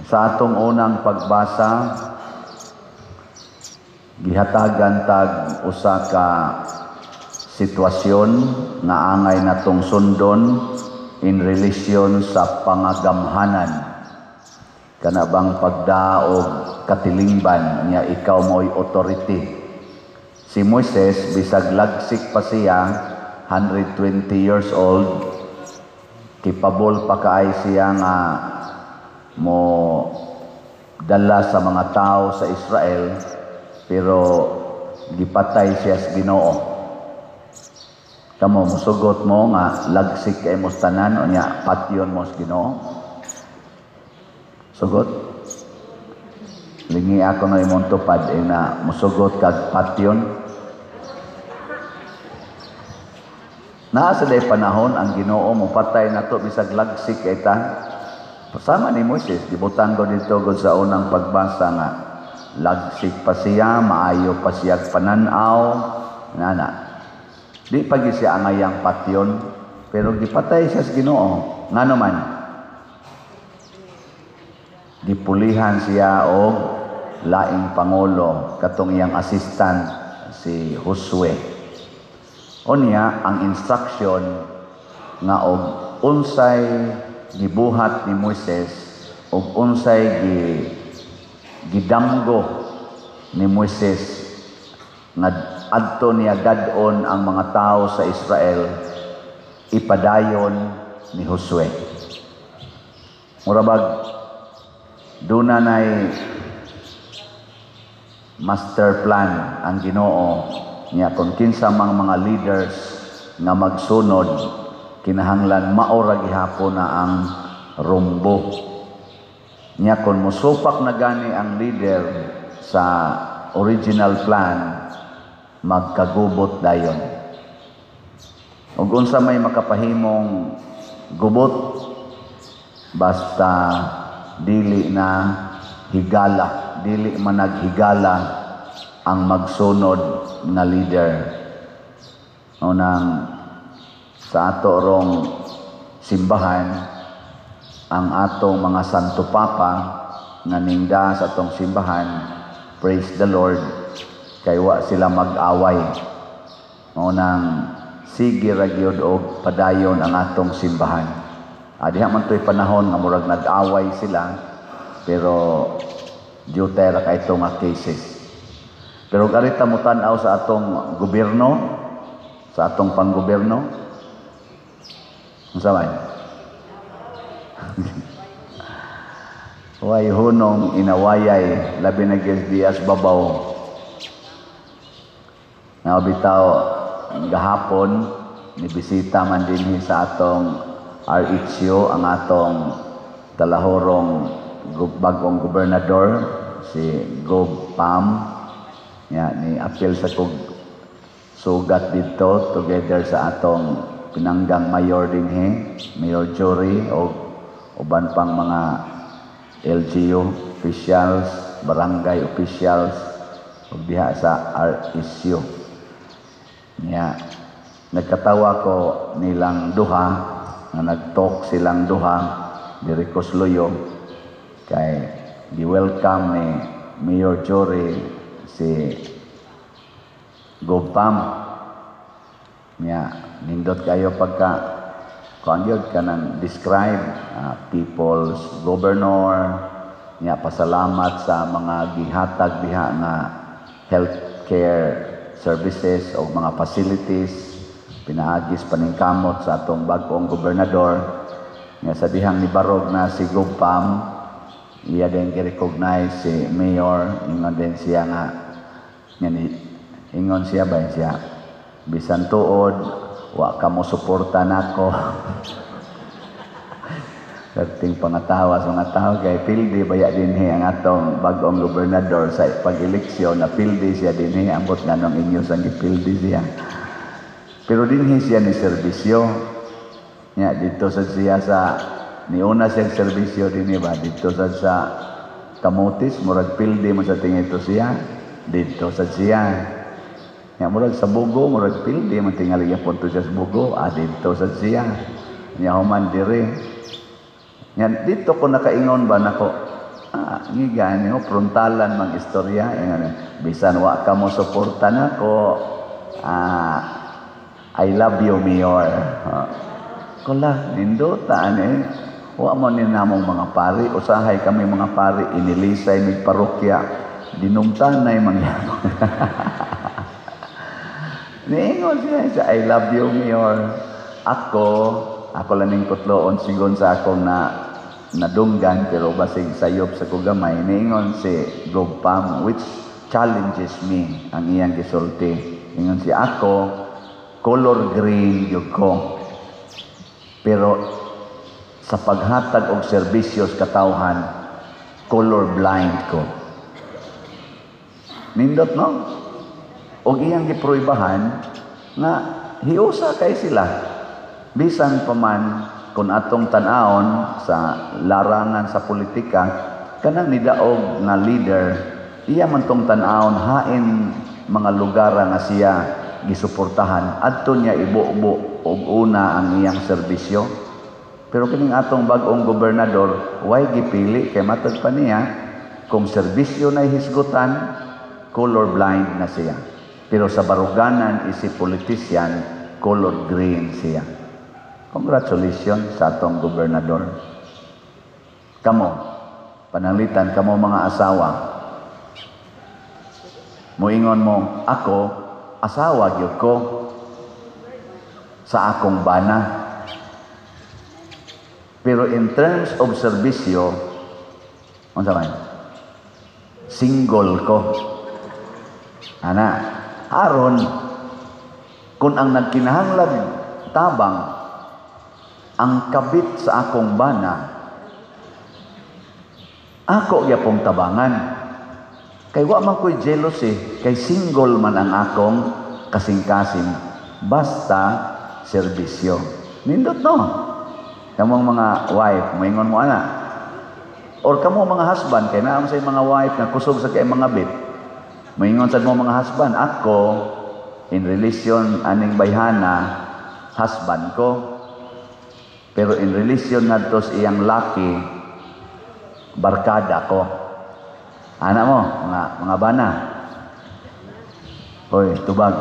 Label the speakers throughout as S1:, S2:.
S1: Sa atong unang pagbasa, gihatagan tag usa ka sitwasyon nga angay natong sundon in relasyon sa pangagamhanan. Kana bang pagdaog katilingban niya ikaw mo'y authority. Si Moises, bisag lagsik pa siya, 120 years old, kipabol pa kaay siya nga mo dala sa mga tao sa Israel, pero gipatay siya sa Ginoo. Kamo musugot mo nga lagsik kay mos tanan unya patyon mo sa Ginoo. Sugot. Lingi ako na imong tupad na musugot kag patyon. Naa sa day panahon ang Ginoo mo patay nato bisag lagsik kay ta. Pasama ni Moises, gibutan ko dito gud sa unang pagbasa nga lagsik pa siya, maayo pa siya pananaw, nana. Di pagi siya angayang patyon, pero gipatay siya sa Ginoo. Ngano man? Gipulihan siya og laing pangulo katong iyang assistant si Josue. Unya ang instruction nga og unsay gibuhat ni Moises og unsay gidamgo ni Moises nga adto niya gadon ang mga tao sa Israel ipadayon ni Josue. Murabag dunay master plan ang Ginoo niya kung kinsa mang mga leaders nga magsunod kinahanglan maora gihapon na ang rumbo niya kung musupak na gani ang leader sa original plan magkagubot dayon ug unsa may makapahimong gubot basta dili na higala, dili man naghigala ang magsunod na leader. Unang sa ato rong simbahan, ang atong mga Santo Papa nga ningda sa atong simbahan, praise the Lord, kay wa sila mag-away. Unang sige ra gyud og padayon ang atong simbahan. Diha man to'y panahon nga murag nag-away sila, pero dutay ra kay itong cases. Pero karita mo tan-aw sa atong gobyerno, sa atong panggobyerno, unsa man? Way hunong inawayay, labi na Dias babaw. Nga bitaw gahapon, nibisita man din sa atong RHU ang atong talahorong bagong gobernador si Gob Pam ni apil sa kog sugat dito together sa atong pinanggang mayor dinhi, Mayor Jory o uban pang mga LGU officials, barangay officials ug diha sa RHU. Nagkatawa ko nilang duha na nag-talk silang duha diri Kusluyo kay gi-welcome ni Mayor Jory si Gopam nindot kayo pagka kuangyod ka nang describe people's governor pasalamat sa mga gihatag diha nga healthcare services o mga facilities pinaagis paningkamot sa atong bagong gobernador nga sa dihang nibarog na si Gopam iya din gi-recognize si Mayor ingon din siya nga ingon siya ba siya bisan tuod wa ka mo suporta nako Kating pangatawa sa mga tao kay pildi baya dinhi ang atong bagong gobernador sa pag-eleksyon na pildi siya dinhi ambot nganong inyo sang gipildi siya. Pero dinhi siya ni serbisyo. Nya dito sa siya sa niuna siya serbisyo dinhi ba dito sa Kamutis murag pildi mo sa tingin ito siya dito sa siya. Nya murag sa Bugo murag pildi mo tingali ya punto siya sa Bugo dito sa siya. Nya human dire. Nya dito ko nakaingon ba nako Gani mo, frontalan mang istorya. Bisan wa ka mo suporta na ko, I love you, Mayor. Kula, nindutaan wa mo ni namong mga pari, usahay kami mga pari, inilisay may parokya, dinumtan na yung mangyabang. Niingon siya, I love you, Mayor. Ako lang yung kutloon, sigon sa akong nadunggan, pero basig sayop sa kugamay, niingon si Gopam, which challenges me, ang iyang gisulti. Niingon si ako, color green yung ko. Pero sa paghatag og serbisyo sa katawhan, color blind ko. Nindot, no? Og iyang giproibahan nga hiusa kay sila. Bisan pa man kung atong tan-aon sa larangan sa politika, kanang nidaog na leader, iya man tong tan-aon hain mga lugar nga siya gisuportahan, adto niya ibubo og una ang iyang serbisyo. Pero kining atong bag-ong gobernador, way gipili kay matag pa niya kung serbisyo na hisgutan, color blind na siya. Pero sa baruganan isip politician, color green siya. Congratulations sa atong gobernador. Kamo, pananglitan kamo mga asawa. Muingon mo, ako, asawa gyud ko sa akong bana. Pero in terms of serbisyo, unsa man? Single ko. Aron kung ang nagkinahanglan tabang ang kabit sa akong bana, ako gyapong tabangan. Kay wa man ko'y jealousy, kay single man ang akong kasing-kasing, basta serbisyo. Nindot, no? Kamong mga wife, maingon mo ana. Or kamo mga husband, kay naam sa mga wife na kusog sa kay mga bit. Maingon sa mo mga husband, ako, in relation aning bayhana, husband ko. Pero in relation nadto sa iyang laki, barkada ko. Ana mo, mga bana. Hoy, tubag.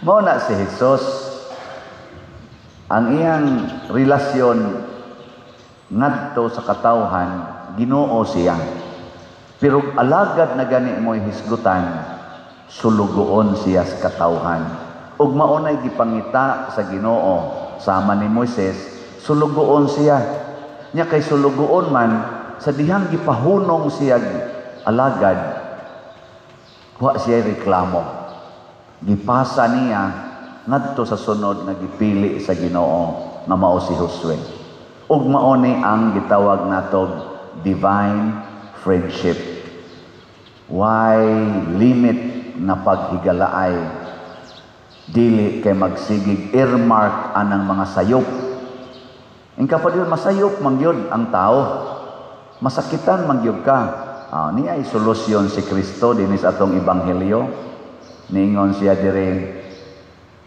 S1: Mao na si Jesus, ang iyang relasyon ngadto sa katawhan, Ginoo siya. Pero alagad na gani mo'y hisgutan, sulugoon siya sa katawhan. Ug maunay gipangita sa Ginoo sama ni Moises, sulugoon siya. Nya kay sulugoon man sa dihang gipahunong siya alagad, wa siya reklamo. Gipasa niya ngadto sa sunod nga gipili sa Ginoo nga mao si Josue. Ug mao ni ang gitawag natog divine friendship. Why limit na paghigalaay, dili kay magsigig earmark anang mga sayop. Ang kapag yun, masayop mangyod ang tao. Masakitan mangyod ka. Niya ay solusyon si Kristo dinis atong ebanghelyo. Niingon siya dire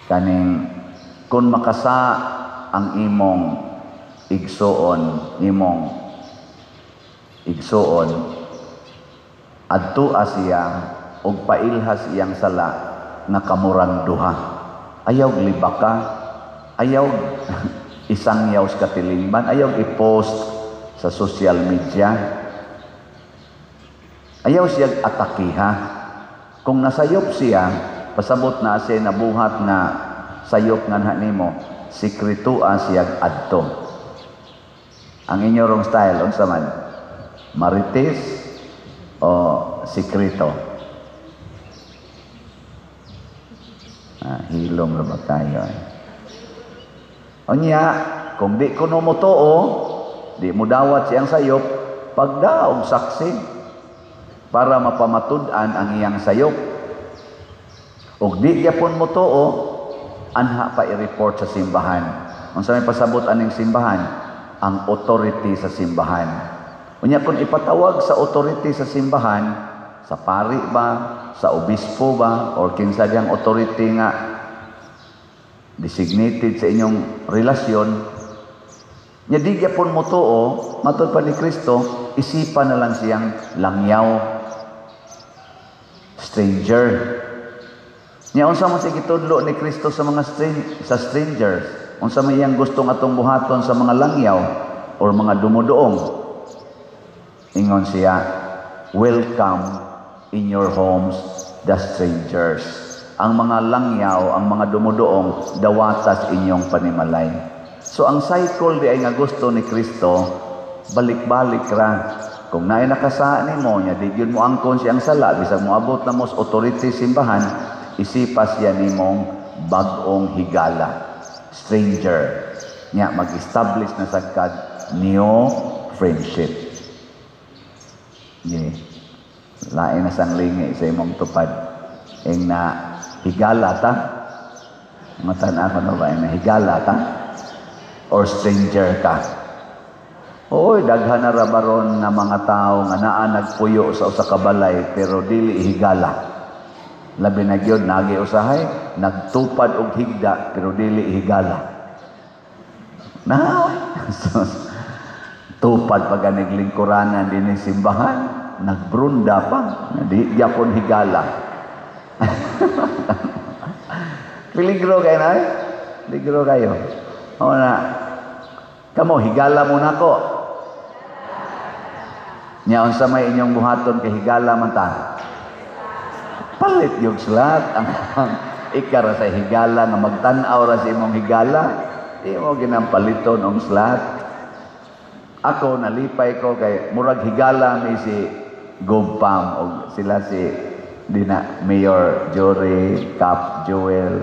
S1: kaning kung makasa ang imong igsoon, adto siya og pailhas iyang sala nga kamurang duha. Ayaw libaka, ayaw isang yaw sa katilingban, ayaw i-post sa social media, ayaw siya atakiha. Kung nasayop siya, pasabot na siya nabuhat na sayop nga nimo, sikretua siya adto. Ang inyorong style, unsa man? Marites o sikreto? Hilom na ba tayo? Onya, kung di ko mo too, di mo dawat siyang sayop, pagdaog saksi para mapamatud-an ang iyang sayop. Ug di gyapon mo too, anha pa i-report sa simbahan. Unsa may pasabot aning simbahan? Ang authority sa simbahan. Unya kung ipatawag sa authority sa simbahan, sa pari ba, sa obispo ba, or kinsa diyang authority nga designated sa inyong relasyon, Nya di gyapon mo tuo, matud pa ni Kristo, isipan na lang siyang langyaw, stranger. Nya unsa man sige tudlo ni Kristo sa mga strangers? Unsa man iyang gustong atong buhaton sa mga langyaw or mga dumudoong? Ingon siya, welcome in your homes the strangers. Ang mga langyaw, ang mga dumudoong, dawatas inyong panimalay. So ang cycle di ay nga gusto ni Kristo, balik-balik ra. Kung naay nakasaan nimo nya, di gyud mo angkon siyang sala, bisag mo abot na mo authority simbahan, isipas yan nimong bag-ong higala, stranger. Nya mag-establish na sagkad new friendship. Yeah. Lain na sang lingi sa imong tupad. Ing na higala ta? Matan ako na ba? Ing na higala ta? Or stranger ka? Oy, daghan na rabaron na mga tao nga naa nagpuyo sa usa ka balay pero dili higala. Labi na gyud nagi usahay, nagtupad og higda pero dili higala. Na tupad pag naglingkuranan din sa simbahan, nagbrunda pa, di gyapon higala. Peligro kayo na eh? Peligro kayo. O na, kamo, higala mo na ko. Nya unsa may inyong buhaton kay higala man ta. Palit yung slat ang ikara sa higala nga magtan-aw ra sa imong higala, di mo ginampaliton og slat. Ako nalipay ko kay murag higala mi si Gumpam og sila si dina Mayor Jory, Cap Joel,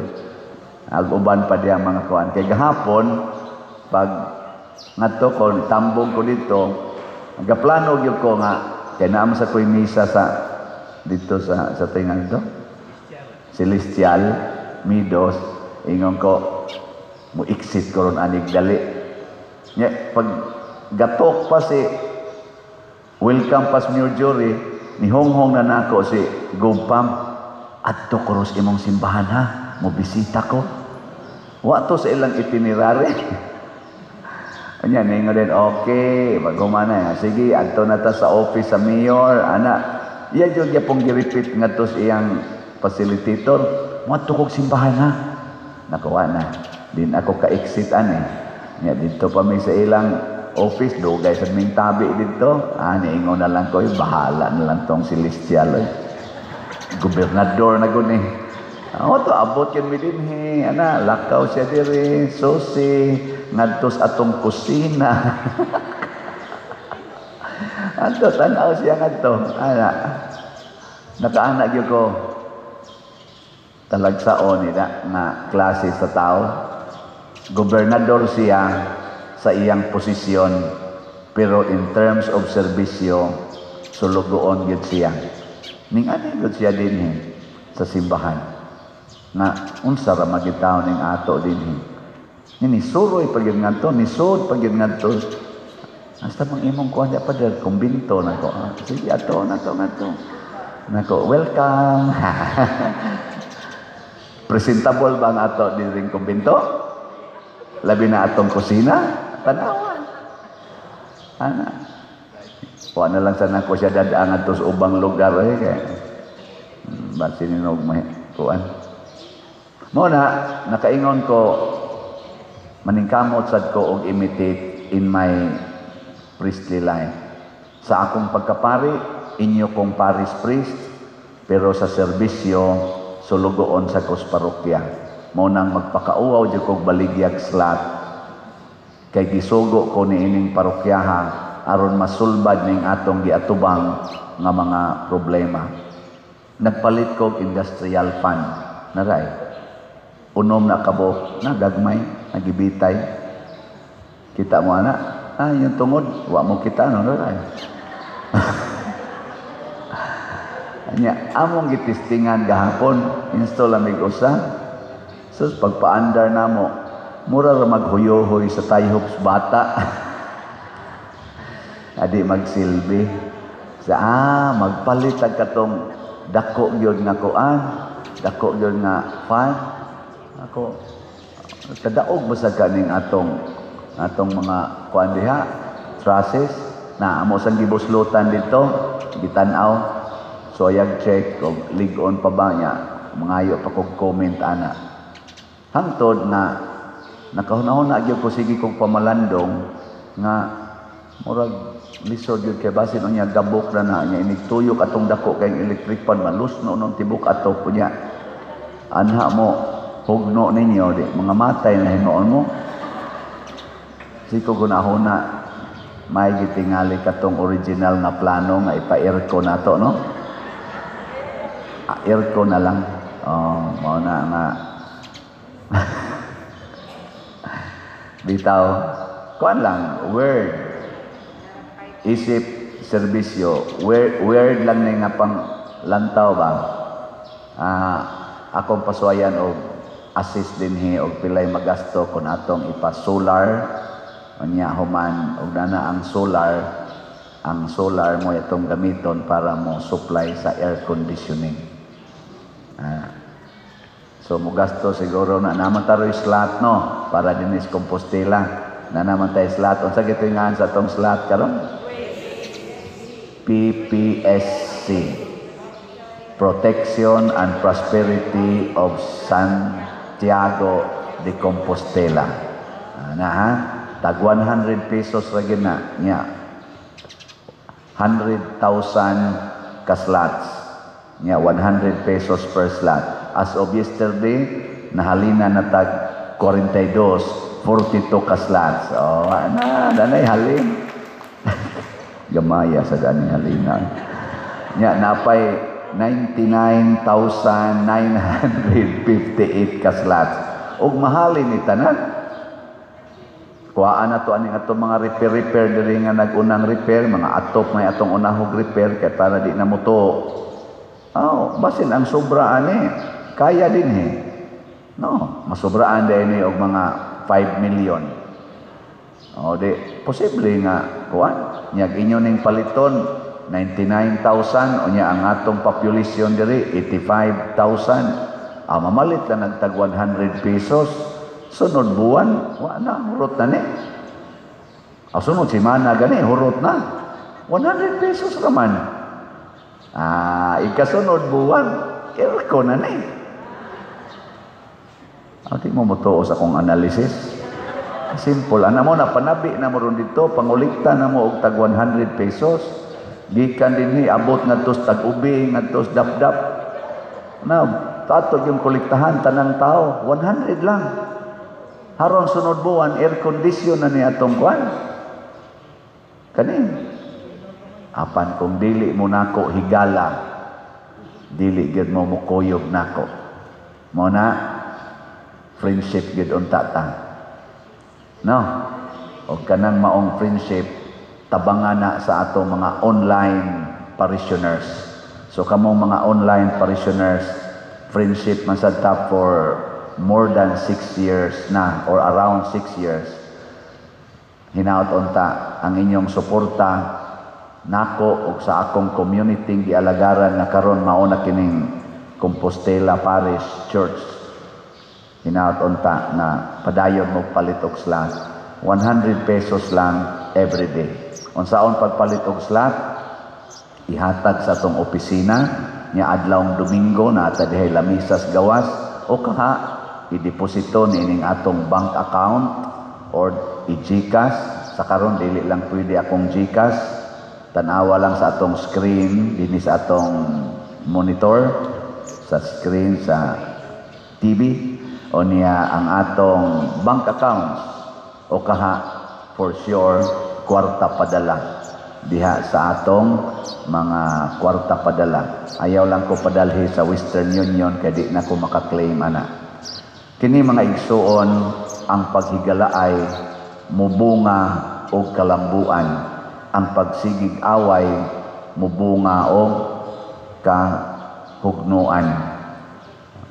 S1: ag uban pa diya mga kuan kay gahapon pag ngadto ko tambong ko dito, nagaplano gyud ko nga kay naa sa koy misa sa dito sa tingan dito Celestial Midos, ingon ko mo exit ko ron anig dali. Nya pag gatok pa si welcome pas Mayor Jory, ni honghong na nako si Gumpam, adto ko ros imong simbahan ha, mo bisita ko. Wa to sa ilang itinerary. Anya ningo din, okay, magumana nga. Sige, adto na ta sa office sa mayor, ana. Iya jud gyapon gi-repeat ngadto sa iyang facilitator, mo adto kog simbahan ha. Nakuha na. Din ako ka-exit ani. Nya dito pa mi sa ilang office, dugay sa ming tabi dito. Niingon na lang ko, bahala na lang tong Celestial. Gobernador na gud ni. To abot yun mi dinhi. Ana, lakaw siya diri, susi, ngadtos atong kusina. Adto tanaw siya ngadto. Ana. Nakaana gyud ko talagsaon nila nga klase sa tao. Gobernador siya sa iyang posisyon, pero in terms of serbisyo, sulugoon gyud siya. Ning ani gyud siya dinhi sa simbahan. Na unsa ra magitaw ning ato dinhi. Ni suroy pag gyud ngadto, ni sud pag gyud ngadto. Hasta mang imong kuan pa der kumbinto nako. Sige ato nato. Nako, welcome. Presentable ba ang ato dinhi kumbinto? Labi na atong kusina, tanawan. Ana. Wa na lang sana ko siya dadaan adto sa ubang lugar kay basin ni og may kuan. Mo na nakaingon ko maningkamot sad ko og imitate in my priestly life. Sa akong pagkapari, inyo kong parish priest, pero sa serbisyo sulugoon sa parokya. Mo nang magpakauaw jud kog baligyag slat kay gisugo ko niining parokyaha aron masulbad ning atong giatubang nga mga problema. Nagpalit kog industrial fund naray. Unom na kabok na gagmay nagibitay. Kita mo ana, yung tungod wa mo kita no naray. Anya among gitistingan gahapon install amig usa. Sus pagpaandar namo mura ra maghuyohoy sa tayhops bata. Adi magsilbi sa magpalit ag katong dako gyud nga kuan, dako gyud nga fan. Ako tadaog ba sa kaning atong atong mga kuan diha, trusses na amo sang gibuslutan dito, gitanaw. So ayag check og lig-on pa ba niya, mangayo pa kog comment ana. Hangtod na nakahunahon na gyud ko sige kog pamalandong nga murag lisod yun kay basin o niya gabok na niya inigtuyok atong dako kay electric pan malusno nung tibok ato po niya anha mo hugno ninyo di mga matay na hinuon mo siko gunahuna may gitingali katong original na plano nga ipa-aircon nato no aircon na lang mao na nga bitaw kuan lang word isip serbisyo weird lang na nga pang lantaw ba akong pasuayan og assist dinhi og pilay magasto kun atong ipa solar unya human og nana ang solar mo itong gamiton para mo supply sa air conditioning so mo gasto siguro na naman taroy slot no para dinis Compostela na naman tayo slot unsa gitingan sa atong slot karon PPSC, Protection and Prosperity of Santiago de Compostela. Tag 100 pesos ra gina niya. 100,000 ka slots. Niya 100 pesos per slot. As of yesterday, nahalina na tag 42, 42 ka slots. Danay halin. Gamaya sa gani halina. Nya napay 99,958 ka slots. Og mahalin ni tanan. Kuhaan na to aning atong mga repair diri nga nag-unang repair, mga atop may atong unahog repair kay para di na mo to. Basin ang sobra ani. Kaya din No, masobraan din og mga 5 million. Di posible nga kuan nyag inyo ning paliton 99,000 unya ang atong population diri 85,000 mamalit lang nagtag 100 pesos sunod buwan wa na hurot na ni sunod semana gani hurot na 100 pesos raman ikasunod buwan aircon na ni di mo motuo sa akong analysis. Simple. Ana mo na panabi na mo ron dito, pangulikta na mo og tag 100 pesos. Gikan dinhi abot ngadtos tag ubi, ngadtos dapdap. Tato yung kolektahan tanang tao, 100 lang. Haron sunod buwan air condition na ni atong kwan. Kani. Apan kung dili mo nako higala, dili gid mo mukuyog nako. Mo na friendship gid unta ta. No, o kanang maong friendship tabangan na sa ato mga online parishioners. So kamong mga online parishioners, friendship man sad ta for more than 6 years na or around 6 years. Hinaot unta ang inyong suporta nako og sa akong community gialagaran nga karon mao na kining Compostela Parish Church. Hinaot unta na padayon mo palit og slot 100 pesos lang every day. Unsaon pagpalit og slot ihatag sa atong opisina nya adlawng Domingo na ata dihay lamisas gawas o kaha i-deposito nining atong bank account or i-GCash sa karon dili lang pwede akong GCash tanawa lang sa atong screen dinhi sa atong monitor sa screen sa TV o niya ang atong bank accounts o kaha for sure kwarta padala diha sa atong mga kwarta padala ayaw lang ko padalhi sa Western Union kay di na ko makaklaim ana kini mga igsuon ang paghigalaay mubunga og kalambuan ang pagsigig away mubunga og kahugnuan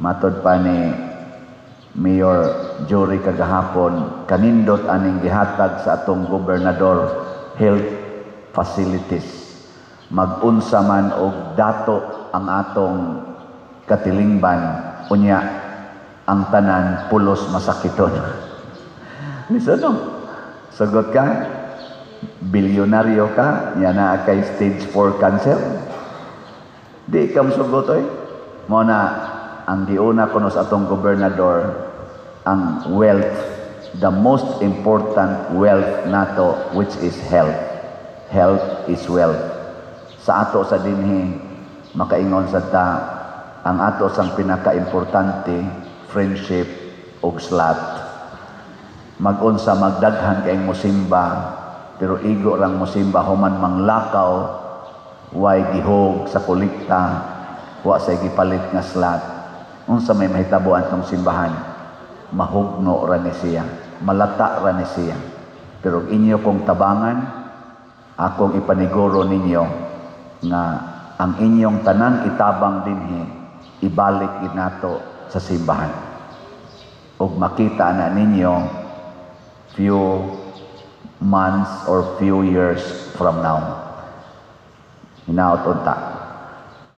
S1: matod pa ni Mayor Jory kagahapon kanindot aning gihatag sa atong gobernador health facilities mag-unsa man og dato ang atong katilingban unya ang tanan pulos masakiton. Listen no. Sugot ka? Bilyonaryo ka? Yan na kay stage 4 cancer? Di ka masugot oy. Mo na ang giuna kuno sa atong gobernador ang wealth, the most important wealth nato, which is health. Health is wealth. Sa ato sa dinhi makaingon sa ta ang ato sang pinaka-importante friendship ug slat. Mag-unsa magdaghan kay mosimba pero igo lang mosimba human manglakaw, way gihog sa kolekta, wa say gipalit nga slat. Unsa may mahitabuan tong simbahan? Mahugno ra ni siya, malata ra ni siya. Pero inyo kong tabangan, akong ipaniguro ninyo nga ang inyong tanan itabang dinhi ibalik inato sa simbahan. Ug makita na ninyo few months or few years from now. Hinaot unta.